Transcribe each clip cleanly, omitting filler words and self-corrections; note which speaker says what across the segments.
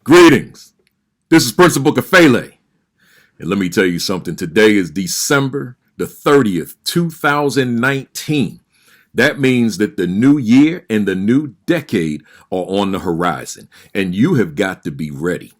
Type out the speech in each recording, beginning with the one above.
Speaker 1: Greetings. This is Principal Kafele. And let me tell you something. Today is December the 30th, 2019. That means that the new year and the new decade are on the horizon. And you have got to be ready.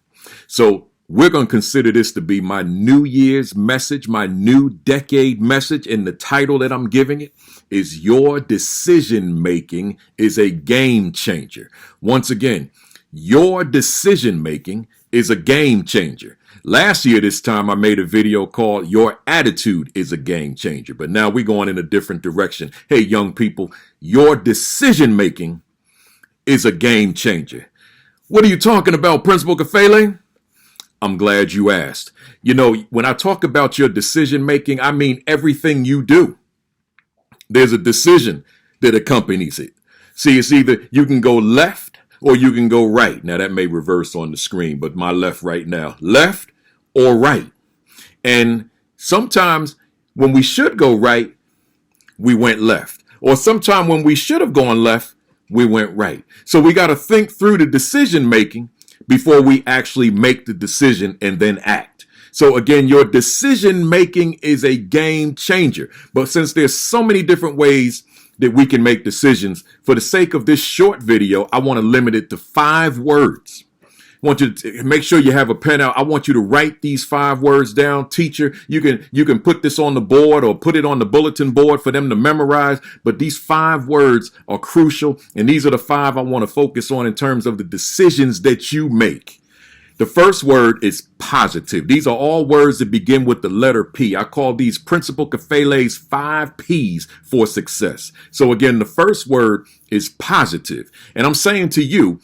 Speaker 1: So we're going to consider this to be my New Year's message, my new decade message. And the title that I'm giving it is Your Decision Making is a Game Changer. Once again, your decision making is a game changer. Last year, this time, I made a video called Your Attitude is a Game Changer. But now we're going in a different direction. Hey, young people, your decision making is a game changer. What are you talking about, Principal Kafele? I'm glad you asked. You know, when I talk about your decision making, I mean everything you do. There's a decision that accompanies it. See, it's either you can go left or you can go right. Now, that may reverse on the screen, but my left right now. Left or right. And sometimes when we should go right, we went left. Or sometimes when we should have gone left, we went right. So we got to think through the decision making before we actually make the decision and then act. So again, your decision making is a game changer. But since there's so many different ways that we can make decisions, for the sake of this short video, I want to limit it to 5 words. I want you to make sure you have a pen out. I want you to write these 5 words down. Teacher, you can put this on the board or put it on the bulletin board for them to memorize. But these 5 words are crucial. And these are the 5 I want to focus on in terms of the decisions that you make. The first word is positive. These are all words that begin with the letter P. I call these Principal Kafele's 5 P's for success. So again, the first word is positive. And I'm saying to you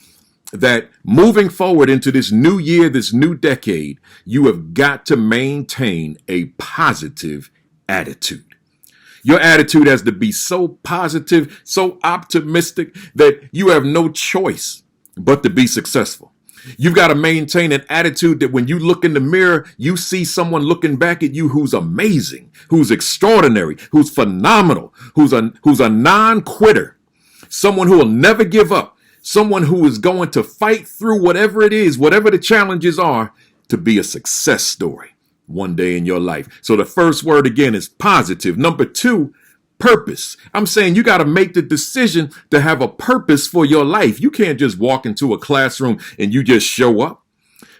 Speaker 1: that moving forward into this new year, this new decade, you have got to maintain a positive attitude. Your attitude has to be so positive, so optimistic that you have no choice but to be successful. You've got to maintain an attitude that when you look in the mirror, you see someone looking back at you who's amazing, who's extraordinary, who's phenomenal, who's a non-quitter, someone who will never give up, someone who is going to fight through whatever it is, whatever the challenges are, to be a success story one day in your life. So the first word again is positive. Number 2, purpose. I'm saying you got to make the decision to have a purpose for your life. You can't just walk into a classroom and you just show up.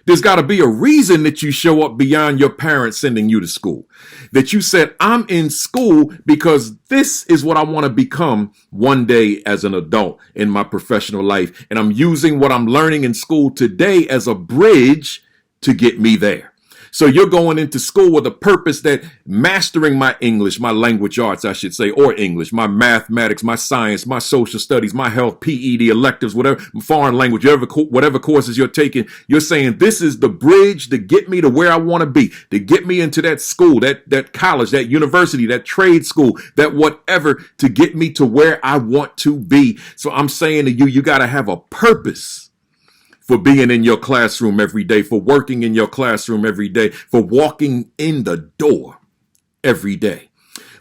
Speaker 1: There's got to be a reason that you show up beyond your parents sending you to school. That you said, I'm in school because this is what I want to become one day as an adult in my professional life. And I'm using what I'm learning in school today as a bridge to get me there. So you're going into school with a purpose that mastering my English, my language arts, I should say, or English, my mathematics, my science, my social studies, my health, PE, the electives, whatever, foreign language, whatever courses you're taking, you're saying this is the bridge to get me to where I want to be, to get me into that school, that college, that university, that trade school, that whatever, to get me to where I want to be. So I'm saying to you, you got to have a purpose for being in your classroom every day, for working in your classroom every day, for walking in the door every day.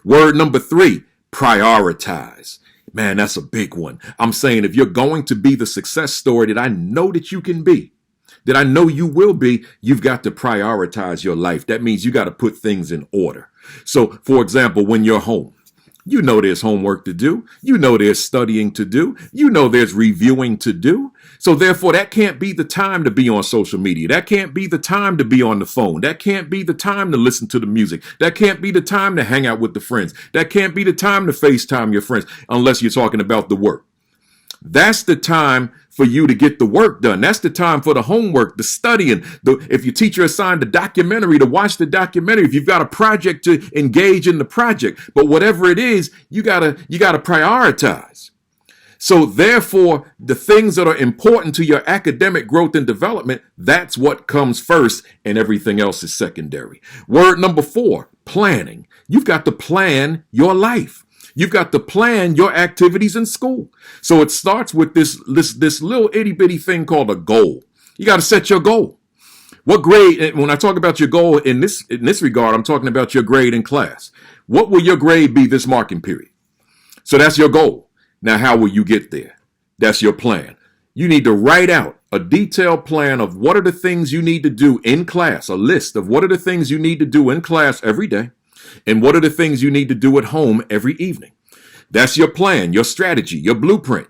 Speaker 1: Word number 3, prioritize. Man, that's a big one. I'm saying if you're going to be the success story that I know that you can be, that I know you will be, you've got to prioritize your life. That means you got to put things in order. So, for example, when you're home, you know there's homework to do. You know there's studying to do. You know there's reviewing to do. So therefore, that can't be the time to be on social media. That can't be the time to be on the phone. That can't be the time to listen to the music. That can't be the time to hang out with the friends. That can't be the time to FaceTime your friends, unless you're talking about the work. That's the time for you to get the work done. That's the time for the homework, the studying. If your teacher assigned a documentary, to watch the documentary. If you've got a project, to engage in the project. But whatever it is, you gotta prioritize. So therefore, the things that are important to your academic growth and development, that's what comes first, and everything else is secondary. Word number 4, planning. You've got to plan your life. You've got to plan your activities in school. So it starts with this little itty bitty thing called a goal. You got to set your goal. What grade, when I talk about your goal in this regard, I'm talking about your grade in class. What will your grade be this marking period? So that's your goal. Now, how will you get there? That's your plan. You need to write out a detailed plan of what are the things you need to do in class, a list of what are the things you need to do in class every day, and what are the things you need to do at home every evening. That's your plan, your strategy, your blueprint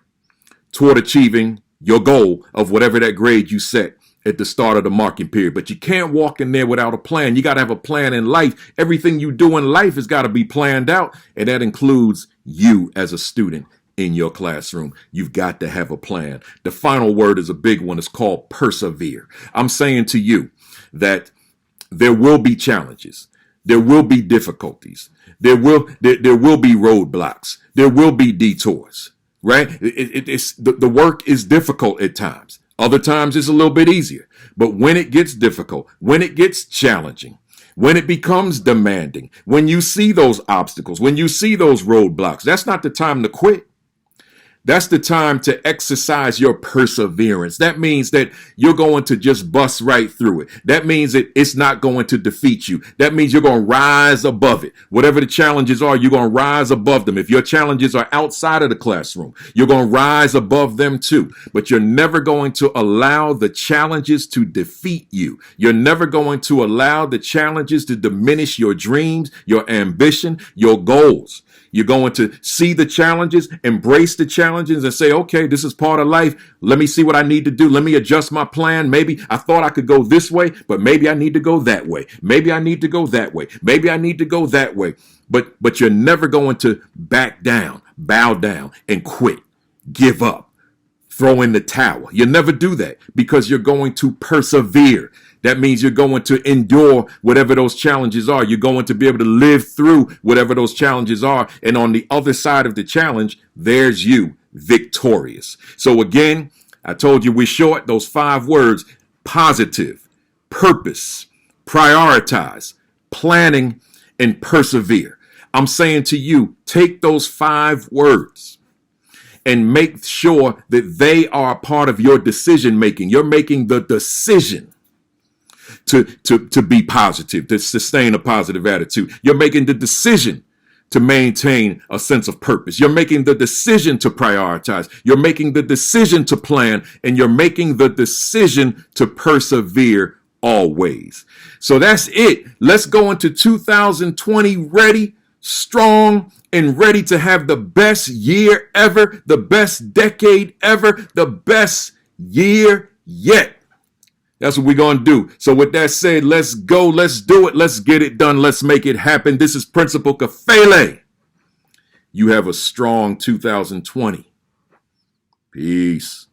Speaker 1: toward achieving your goal of whatever that grade you set at the start of the marking period. But you can't walk in there without a plan. You got to have a plan in life. Everything you do in life has got to be planned out, and that includes you as a student in your classroom. You've got to have a plan. The final word is a big one. It's called persevere. I'm saying to you that there will be challenges. There will be difficulties. There will be roadblocks. There will be detours, right? It's the work is difficult at times. Other times it's a little bit easier. But when it gets difficult, when it gets challenging, when it becomes demanding, when you see those obstacles, when you see those roadblocks, that's not the time to quit. That's the time to exercise your perseverance. That means that you're going to just bust right through it. That means that it's not going to defeat you. That means you're going to rise above it. Whatever the challenges are, you're going to rise above them. If your challenges are outside of the classroom, you're going to rise above them too. But you're never going to allow the challenges to defeat you. You're never going to allow the challenges to diminish your dreams, your ambition, your goals. You're going to see the challenges, embrace the challenges, and say, okay, this is part of life. Let me see what I need to do. Let me adjust my plan. Maybe I thought I could go this way, but maybe I need to go that way. Maybe I need to go that way. Maybe I need to go that way. But you're never going to back down, bow down, and quit, give up, throw in the towel. You never do that because you're going to persevere. That means you're going to endure whatever those challenges are. You're going to be able to live through whatever those challenges are. And on the other side of the challenge, there's you, victorious. So again, I told you we're short. Those 5 words: positive, purpose, prioritize, planning, and persevere. I'm saying to you, take those 5 words and make sure that they are a part of your decision making. You're making the decision to be positive, to sustain a positive attitude. You're making the decision to maintain a sense of purpose. You're making the decision to prioritize. You're making the decision to plan, and you're making the decision to persevere always. So that's it. Let's go into 2020 ready, strong, and ready to have the best year ever, the best decade ever, the best year yet. That's what we're going to do. So with that said, let's go. Let's do it. Let's get it done. Let's make it happen. This is Principal Kafele. You have a strong 2020. Peace.